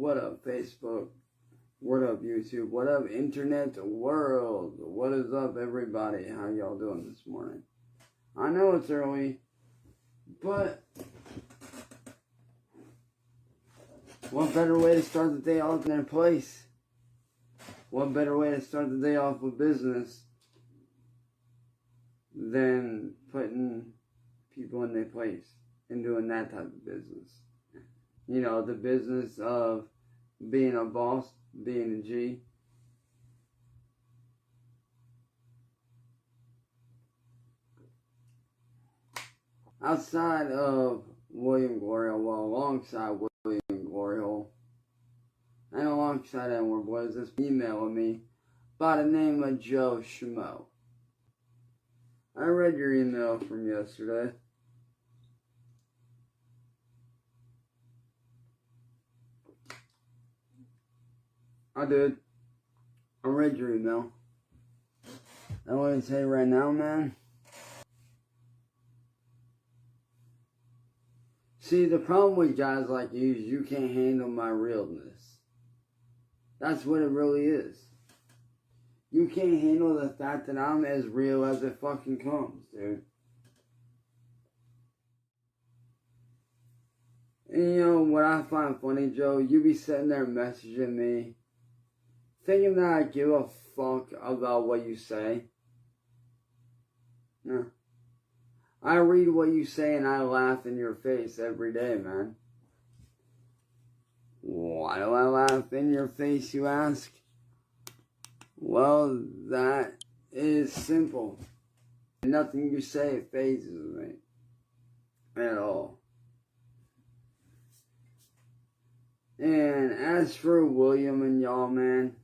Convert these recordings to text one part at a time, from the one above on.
What up, Facebook? What up, YouTube? What up, Internet world? What is up, everybody? How y'all doing this morning? I know it's early, but what better way to start the day off in their place? What better way to start the day off with business than putting people in their place and doing that type of business? You know, the business of being a boss, being a G. Outside of William Glorial, well, alongside William Glorial, and alongside that WordBoi, this email with me by the name of Joe Schmo. I read your email from yesterday. I did. I read your email. I want to say right now, man. See, the problem with guys like you is you can't handle my realness. That's what it really is. You can't handle the fact that I'm as real as it fucking comes, dude. And you know what I find funny, Joe? You be sitting there messaging me, thinking that I give a fuck about what you say. No. I read what you say and I laugh in your face every day, man. Why do I laugh in your face, you ask? Well, that is simple. Nothing you say phases me at all. And as for William and y'all, man,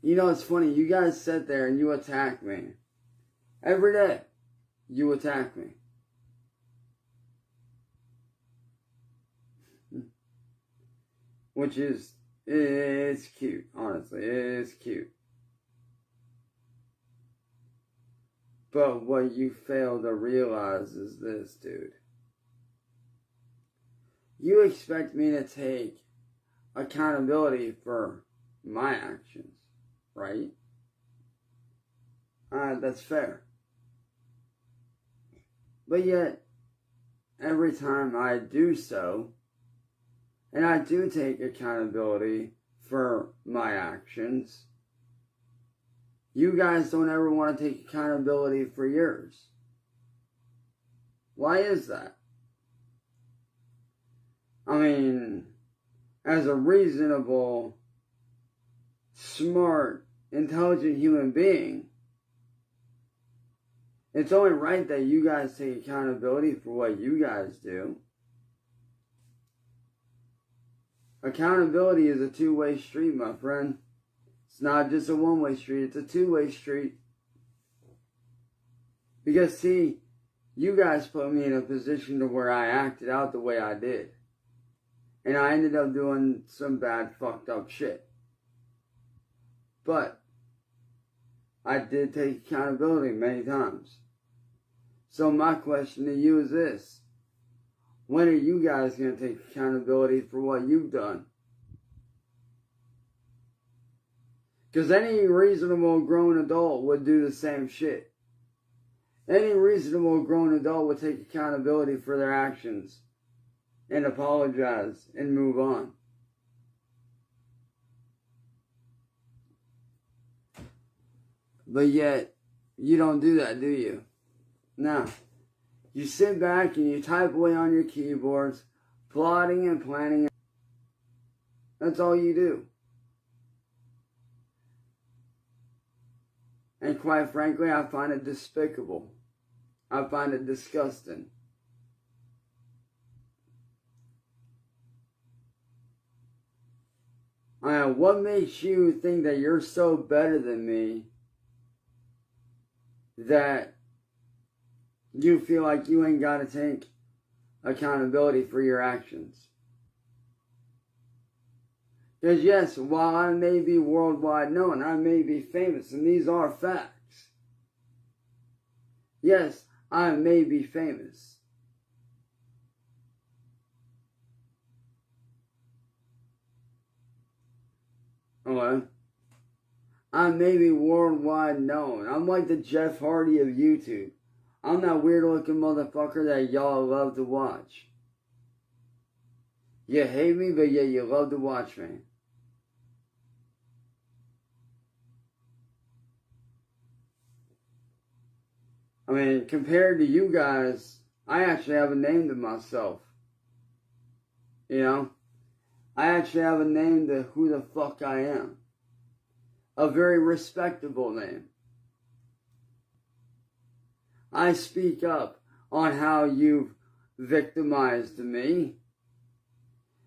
you know, it's funny, you guys sit there and you attack me. Every day, you attack me. Which is, it's cute, honestly, it's cute. But what you fail to realize is this, dude. You expect me to take accountability for my actions, right? That's fair. But yet, every time I do so, and I do take accountability for my actions, you guys don't ever want to take accountability for yours. Why is that? I mean, as a reasonable, smart, intelligent human being, it's only right that you guys take accountability for what you guys do. Accountability is a two-way street, my friend. It's not just a one-way street, it's a two-way street. Because, see, you guys put me in a position to where I acted out the way I did. And I ended up doing some bad, fucked up shit. But I did take accountability many times. So my question to you is this. When are you guys going to take accountability for what you've done? Because any reasonable grown adult would do the same shit. Any reasonable grown adult would take accountability for their actions and apologize and move on. But yet, you don't do that, do you? No. You sit back and you type away on your keyboards, plotting and planning. That's all you do. And quite frankly, I find it despicable. I find it disgusting. What makes you think that you're so better than me that you feel like you ain't got to take accountability for your actions? Because yes, while I may be worldwide known, I may be famous, and these are facts. Yes, I may be famous. Okay? I may be worldwide known. I'm like the Jeff Hardy of YouTube. I'm that weird looking motherfucker that y'all love to watch. You hate me, but yeah, you love to watch me. I mean, compared to you guys, I actually have a name to myself. You know? I actually have a name to who the fuck I am. A very respectable name. I speak up on how you've victimized me,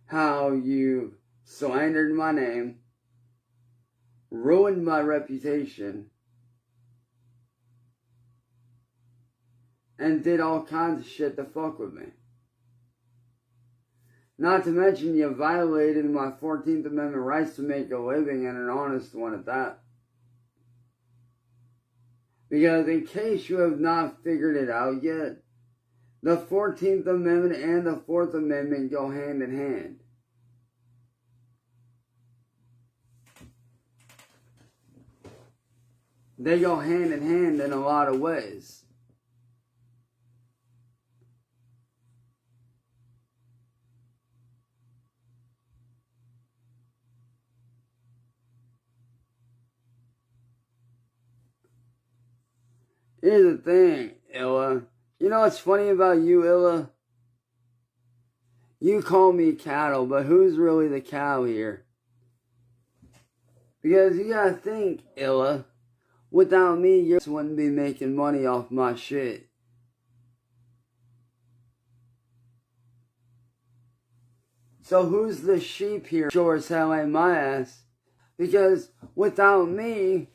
how you've slandered my name, ruined my reputation, and did all kinds of shit to fuck with me. Not to mention you violated my 14th Amendment rights to make a living, and an honest one at that. Because in case you have not figured it out yet, the 14th Amendment and the 4th Amendment go hand in hand. They go hand in hand in a lot of ways. Here's the thing, Illa. You know what's funny about you, Illa? You call me cattle, but who's really the cow here? Because you gotta think, Illa. Without me, you wouldn't be making money off my shit. So who's the sheep here? Sure as hell ain't my ass. Because without me,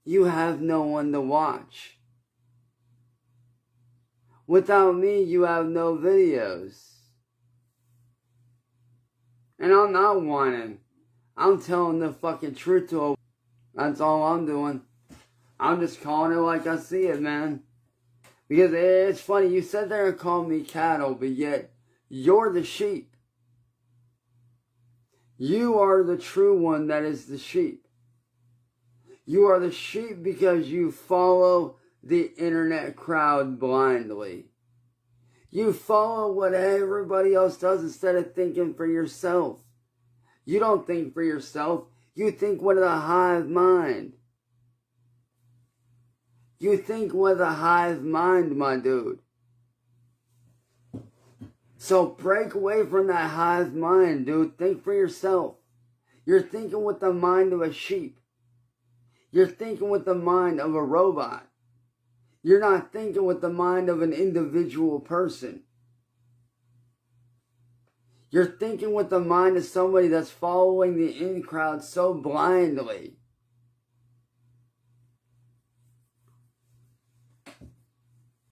you have no one to watch. Without me, you have no videos. And I'm not whining. I'm telling the fucking truth to her. That's all I'm doing. I'm just calling it like I see it, man. Because it's funny, you sit there and call me cattle, but yet you're the sheep. You are the true one that is the sheep. You are the sheep because you follow the internet crowd blindly. You follow what everybody else does instead of thinking for yourself. You don't think for yourself. You think with a hive mind. You think with a hive mind, my dude. So break away from that hive mind, dude. Think for yourself. You're thinking with the mind of a sheep. You're thinking with the mind of a robot. You're not thinking with the mind of an individual person. You're thinking with the mind of somebody that's following the in crowd so blindly.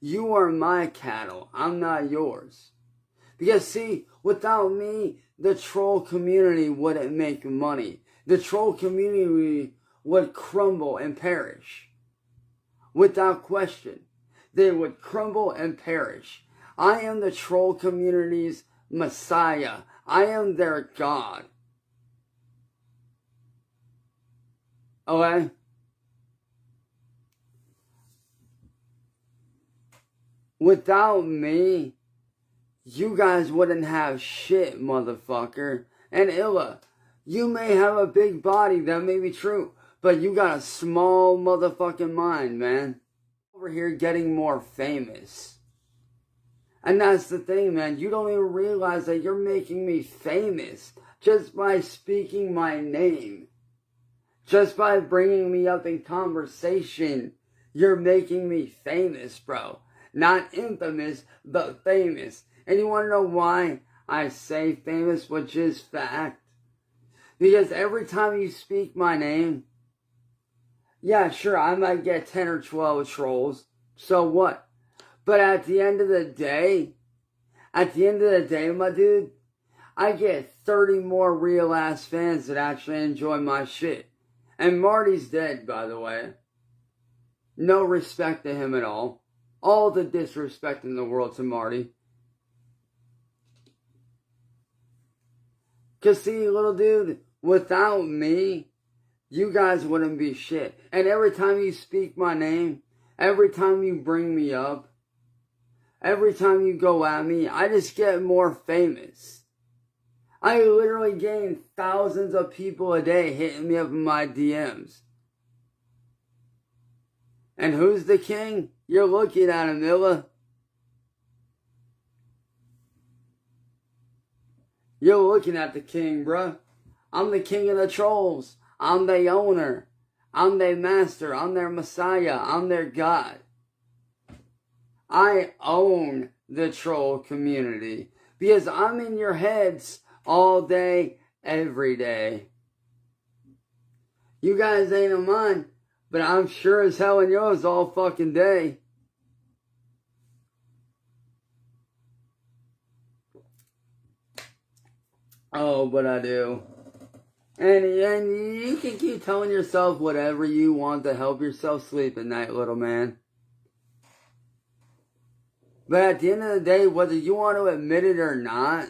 You are my cattle. I'm not yours. Because see, without me, the troll community wouldn't make money. The troll community would crumble and perish. Without question, they would crumble and perish. I am the troll community's Messiah. I am their God. Okay? Without me, you guys wouldn't have shit, motherfucker. And Illa, you may have a big body, that may be true, but you got a small motherfucking mind, man. Over here getting more famous. And that's the thing, man. You don't even realize that you're making me famous just by speaking my name. Just by bringing me up in conversation, you're making me famous, bro. Not infamous, but famous. And you want to know why I say famous, which is fact? Because every time you speak my name, yeah, sure, I might get 10 or 12 trolls. So what? But at the end of the day, my dude, I get 30 more real-ass fans that actually enjoy my shit. And Marty's dead, by the way. No respect to him at all. All the disrespect in the world to Marty. Because see, little dude, without me, you guys wouldn't be shit. And every time you speak my name, every time you bring me up, every time you go at me, I just get more famous. I literally gain thousands of people a day hitting me up in my DMs. And who's the king? You're looking at him, Illa. You're looking at the king, bruh. I'm the king of the trolls. I'm the owner. I'm their master. I'm their messiah. I'm their god. I own the troll community because I'm in your heads all day, every day. You guys ain't in mine, but I'm sure as hell in yours all fucking day. Oh, but I do. And you can keep telling yourself whatever you want to help yourself sleep at night, little man. But at the end of the day, whether you want to admit it or not,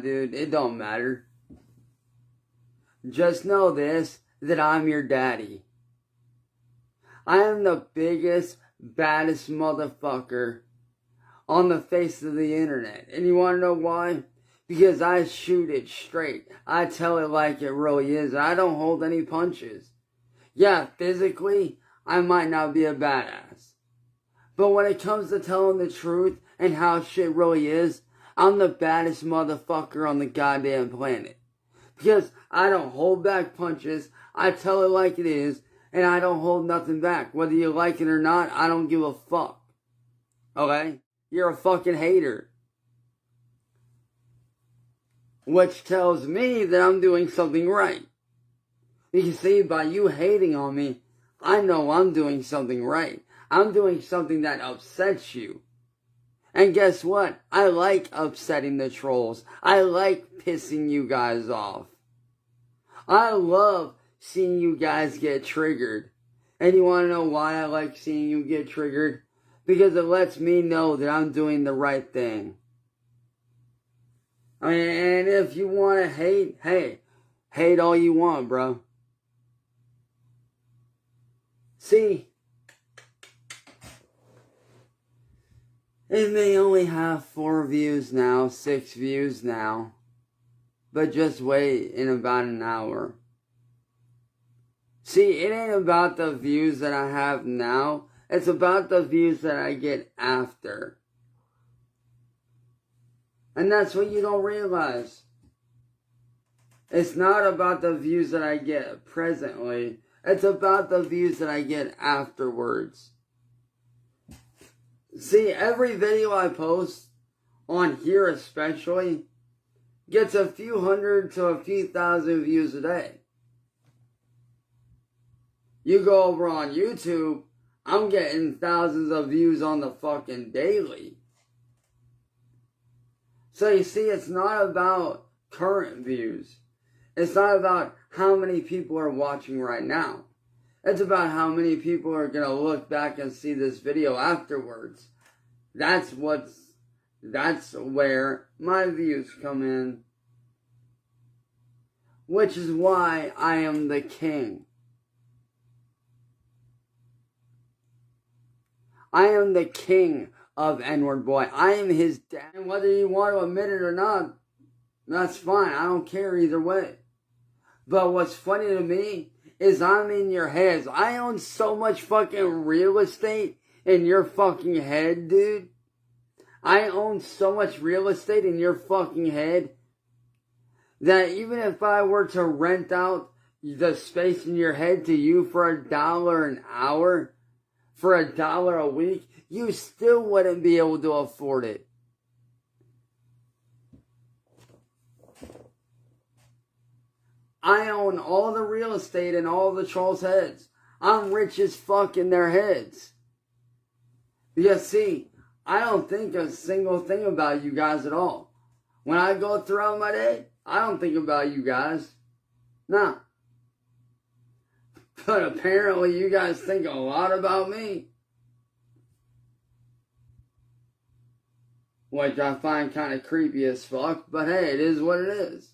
dude, it don't matter. Just know this, that I'm your daddy. I am the biggest, baddest motherfucker on the face of the internet. And you want to know why? Because I shoot it straight. I tell it like it really is. I don't hold any punches. Yeah, physically, I might not be a badass. But when it comes to telling the truth and how shit really is, I'm the baddest motherfucker on the goddamn planet. Because I don't hold back punches, I tell it like it is, and I don't hold nothing back. Whether you like it or not, I don't give a fuck. Okay? You're a fucking hater. Which tells me that I'm doing something right. You see, by you hating on me, I know I'm doing something right. I'm doing something that upsets you. And guess what? I like upsetting the trolls. I like pissing you guys off. I love seeing you guys get triggered. And you want to know why I like seeing you get triggered? Because it lets me know that I'm doing the right thing. I mean, and if you want to hate, hey, hate all you want, bro. See, it may only have 4 views now, 6 views now, but just wait in about an hour. See, it ain't about the views that I have now, it's about the views that I get after. And that's what you don't realize. It's not about the views that I get presently. It's about the views that I get afterwards. See, every video I post, on here especially, gets a few hundred to a few thousand views a day. You go over on YouTube, I'm getting thousands of views on the fucking daily. So you see, it's not about current views. It's not about how many people are watching right now. It's about how many people are going to look back and see this video afterwards. That's where my views come in. Which is why I am the king. I am the king of WordBoi. I am his dad. And whether you want to admit it or not, that's fine. I don't care either way. But what's funny to me is I'm in your heads. I own so much fucking real estate in your fucking head, dude. I own so much real estate in your fucking head that even if I were to rent out the space in your head to you for $1 an hour, for $1 a week, you still wouldn't be able to afford it. I own all the real estate in all the trolls' heads. I'm rich as fuck in their heads. Because see, I don't think a single thing about you guys at all. When I go throughout my day, I don't think about you guys. Nah. But apparently you guys think a lot about me. which I find kind of creepy as fuck, but hey, it is what it is.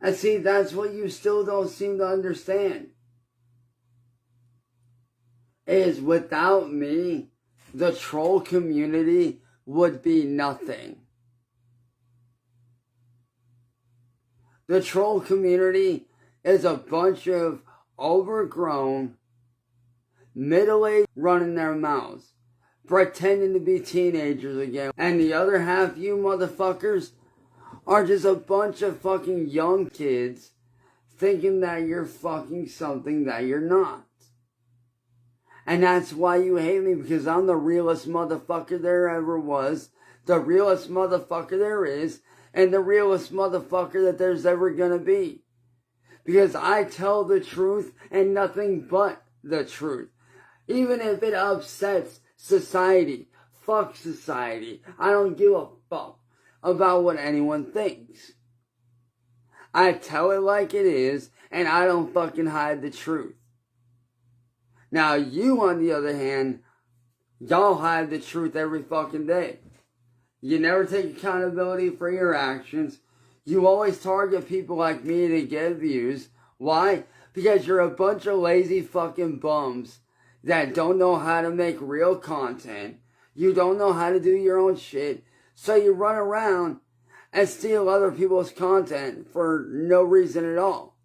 And see, that's what you still don't seem to understand. Is without me, the troll community would be nothing. The troll community is a bunch of overgrown, middle-aged running their mouths, pretending to be teenagers again. And the other half, you motherfuckers, are just a bunch of fucking young kids thinking that you're fucking something that you're not. And that's why you hate me, because I'm the realest motherfucker there ever was, the realest motherfucker there is, and the realest motherfucker that there's ever gonna be. Because I tell the truth and nothing but the truth. Even if it upsets society, fuck society. I don't give a fuck about what anyone thinks. I tell it like it is, and I don't fucking hide the truth. Now you, on the other hand, y'all hide the truth every fucking day. You never take accountability for your actions. You always target people like me to get views. Why? Because you're a bunch of lazy fucking bums that don't know how to make real content. You don't know how to do your own shit. So you run around and steal other people's content for no reason at all.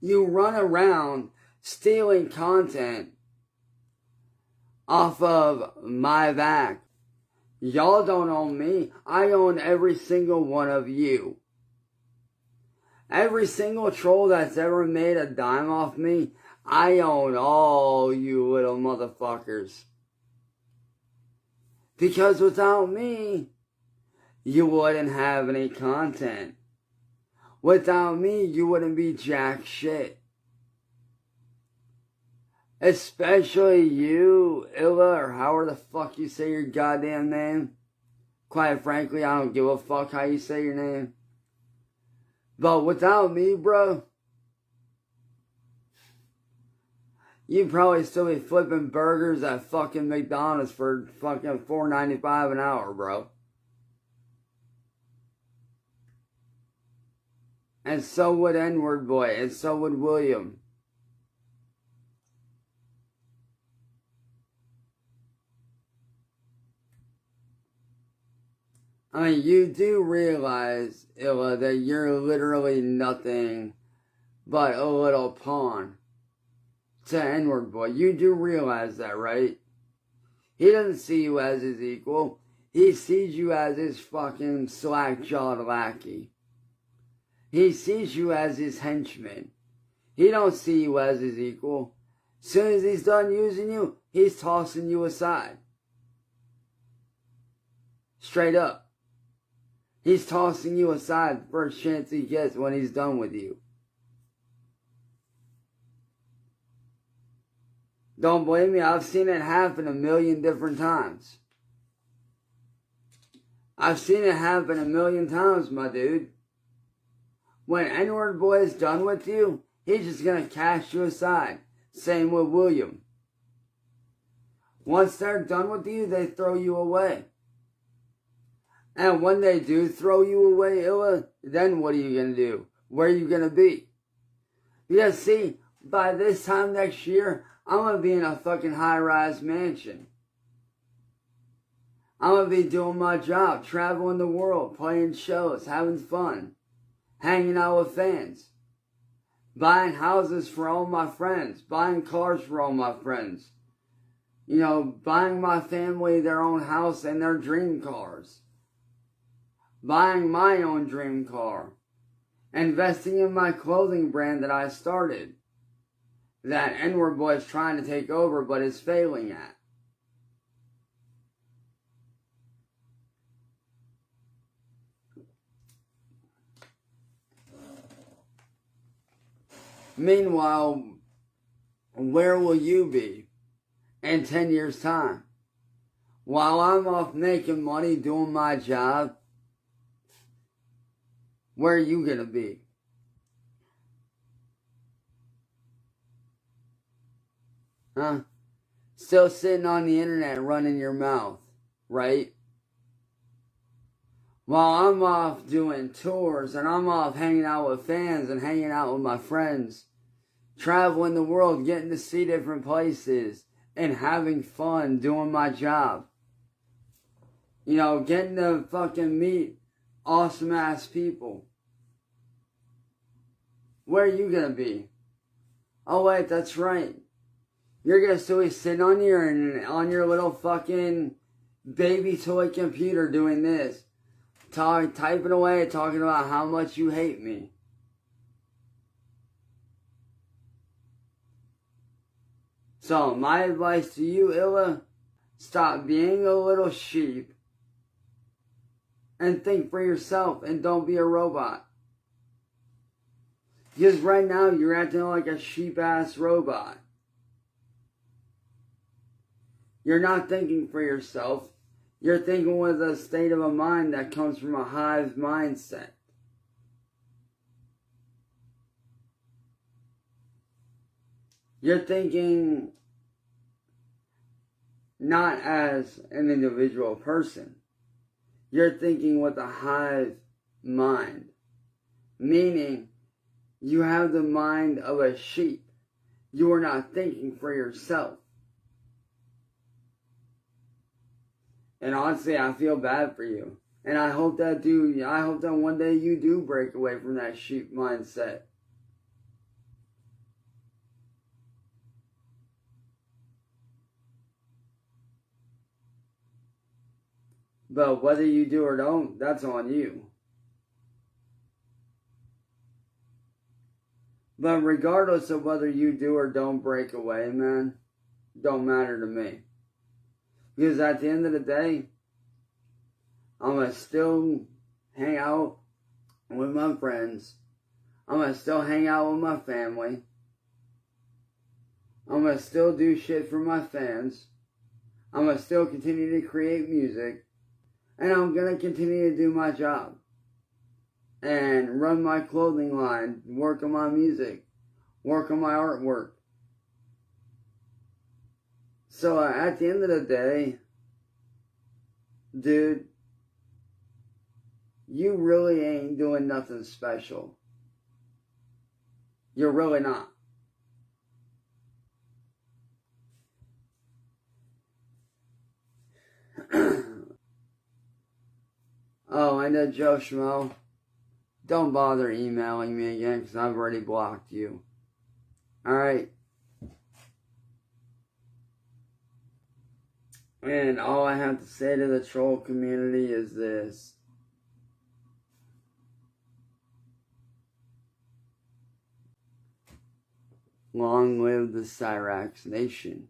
You run around stealing content off of my back. Y'all don't own me. I own every single one of you. Every single troll that's ever made a dime off me, I own all you little motherfuckers. Because without me, you wouldn't have any content. Without me, you wouldn't be jack shit. Especially you, Illa, or however the fuck you say your goddamn name. Quite frankly, I don't give a fuck how you say your name. But without me, bro, you'd probably still be flipping burgers at fucking McDonald's for fucking $4.95 an hour, bro. And so would WordBoi, and so would William. I mean, you do realize, Illa, that you're literally nothing but a little pawn to WordBoi. You do realize that, right? He doesn't see you as his equal. He sees you as his fucking slack-jawed lackey. He sees you as his henchman. He don't see you as his equal. As soon as he's done using you, he's tossing you aside. Straight up. He's tossing you aside the first chance he gets when he's done with you. Don't blame me, I've seen it happen a million different times. I've seen it happen a million times, my dude. When WordBoi is done with you, he's just gonna cast you aside. Same with William. Once they're done with you, they throw you away. And when they do throw you away, Illa, then what are you going to do? Where are you going to be? Because see, by this time next year, I'm going to be in a fucking high-rise mansion. I'm going to be doing my job, traveling the world, playing shows, having fun, hanging out with fans, buying houses for all my friends, buying cars for all my friends, you know, buying my family their own house and their dream cars. Buying my own dream car, investing in my clothing brand that I started, that WordBoi is trying to take over but is failing at. Meanwhile, where will you be in 10 years' time? While I'm off making money doing my job, where are you going to be? Huh? Still sitting on the internet running your mouth, right? While I'm off doing tours and I'm off hanging out with fans and hanging out with my friends, traveling the world, getting to see different places and having fun doing my job. You know, getting to fucking meet awesome ass people. Where are you gonna be? Oh wait, that's right. You're gonna still be sitting on your little fucking baby toy computer doing this. Typing away, talking about how much you hate me. So, my advice to you, Illa, stop being a little sheep and think for yourself and don't be a robot. Because right now, you're acting like a sheep-ass robot. You're not thinking for yourself. You're thinking with a state of a mind that comes from a hive mindset. You're thinking not as an individual person. You're thinking with a hive mind. Meaning, you have the mind of a sheep. You are not thinking for yourself. And honestly, I feel bad for you. And I hope that one day you do break away from that sheep mindset. But whether you do or don't, that's on you. But regardless of whether you do or don't break away, man, don't matter to me. Because at the end of the day, I'm going to still hang out with my friends. I'm going to still hang out with my family. I'm going to still do shit for my fans. I'm going to still continue to create music. And I'm going to continue to do my job. And run my clothing line, work on my music, work on my artwork. So at the end of the day, dude, you really ain't doing nothing special. You're really not. Oh, and Joe Schmo, don't bother emailing me again because I've already blocked you. Alright? And all I have to say to the troll community is this. Long live the Cyraxx Nation.